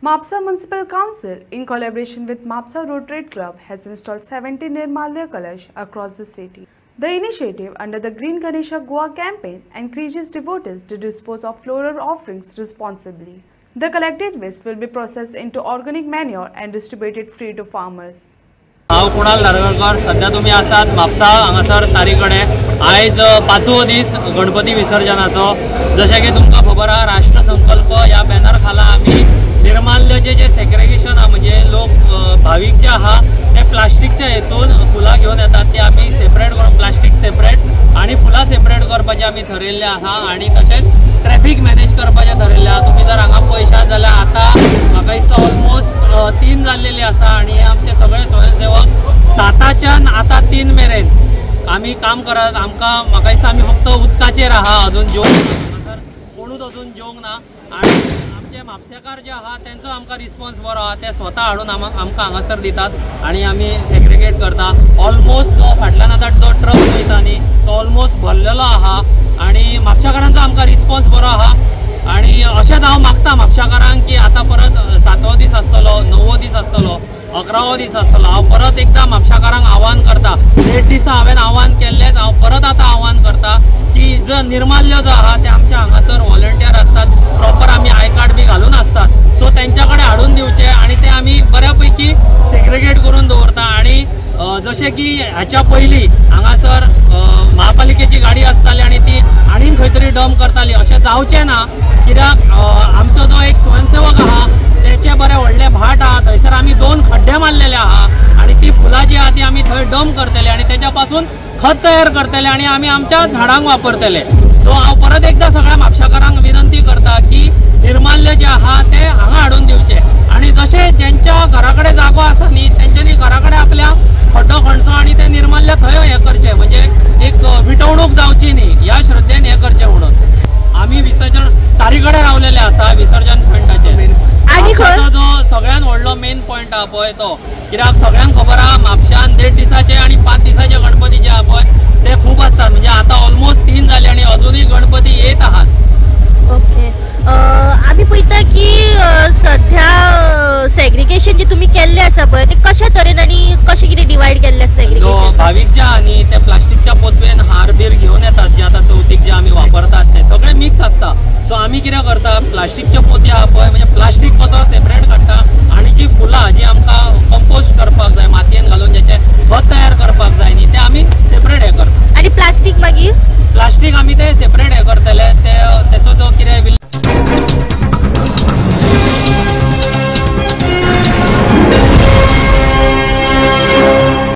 Mapsa Municipal Council, in collaboration with Mapsa Road Trade Club, has installed 70 Nirmalya Kalash across the city. The initiative under the Green Ganesha Goa campaign encourages devotees to dispose of floral offerings responsibly. The collected waste will be processed into organic manure and distributed free to farmers. हांव कुणाल नारळकर सध्या तुम्ही आसात म्हापसा हांगासर तारीकडे आयज 5वो दीस गणपती विसर्जनाचो। जशें की तुमकां खबर आहा राष्ट्रसंकल्प ह्या बॅनर खाला आमी निर्माल्याचे जे सेग्रेगेशन आहा म्हणजे लोक भाविक जे आहा ते प्लास्टिकच्या हेतून फुलां घेवन येतात ती आमी सेपरेट करून प्लास्टिक सेपरेट आणि फुलां सेपरेट करपाचे आमी ठरयल्ले आहा आणि तशेंच ट्रॅफिक मॅनेज करपाचे ठरयल्ले आहा। तुम्ही जर हांगा पळयशात जाल्यार आतां म्हाका दिसता ऑलमोस्ट 3 जाल्लेले आसा आणि आमचे सगळे स्वयंसेवक 7च्यान आता 3 मेरेन आम्ही काम करत। म्हाका दिसता आमी फक्त उदकाचेर आहा अजून जेवंक कोणूच अजून जेवंक ना आणि आमचे म्हापसेकार जे आहा त्यांचो आमकां रिस्पॉन्स बरो आहा ते स्वता हाडून आमकां हांगासर दितात आणि आमी सेग्रिगेट करता। ऑलमोस्ट जो फाटल्यान आतां जो ट्रक वयता न्ही तो ऑलमोस्ट भरलेलो आहा आणि म्हापशेकारांचो आमकां रिस्पॉन्स बरो आहा आणि अशेंच हांव मागता म्हापशेकारांक की आतां परत 7वो दीस आसतलो 9वो दीस आसतलो 11वो दीस आसतलो हांव परत एकदा म्हापशेकारांक आव्हान करता। 8 दिसा हांवें आव्हान केल्लेच हांव परत आतां आव्हान करता की जो निर्माल्य जो आहा ते आमच्या हांगासर व्हॉलंटियर असतात प्रॉपर आमी आय कार्ड बी घालून असतात सो तेंच्याकडे हाडून दिवचे आणि ते आमी बऱ्यापैकी सेग्रिगेट करून दवरता। आणि जशें की हाच्या पयलीं हांगासर महापालिकेची गाडी आसताली आणि ती आनीक खंय तरी डंप करताली अशें जावचें ना कित्याक आमचो जो एक स्वयंसेवक आहा तेचे बरे व्हडले भाट आहा थंयसर आमी 2 खड्डे मारलेले आहा आणि ती फुलां जी आहा ती आमी थंय डंप करतले आणि तेच्या पासून खत तयार करतले आणि आमी आमच्या झाडांक वापरतले। सो हांव परत एकदा सगळ्या म्हापशेकारांक विनंती करता की निर्माल्य जे आहा ते हांगा हाडून दिवचे आणि जशे ज्यांच्या घराकडे जागो आसा न्ही तेंच्यांनी घराकडे आपल्या खड्डो खणचो आणि ते निर्माल्य थंय हे करचे म्हणजे एक विटवणूक जावची न्ही या श्रद्धेन हे करचे म्हणून आमी विसर्जन तारीकडे रावलेले आसा विसर्जन पॉइंटाचेर आणि जो सगळ्यात व्हडलो मेन पॉइंट आहा पळय तो कित्याक सगळ्यांक खबर आहा म्हापशान 1.5 दिसाचे आणि 5 दिसाचे गणपती जे आहा पळय ते खूप असतात म्हणजे आता ऑलमोस्ट 3 जाले आणि अजूनही गणपती येत आहात। ओके आम्ही पळयता की सध्या सेग्रिगेशन जे तुम्ही केल्ले आसा पळय ते कशा तरेन आणि कशे कितें डिवायड केल्ले सेग्रिगेशन भाविक जे आहा न्ही ते प्लास्टिकच्या पोतवेन हार बीर घेवन येतात जे आता चवथीक जे आमी वापरतात ते सगळे मिक्स असता। सो आमी कितें करता प्लास्टिकचे पोती आहा पळय म्हणजे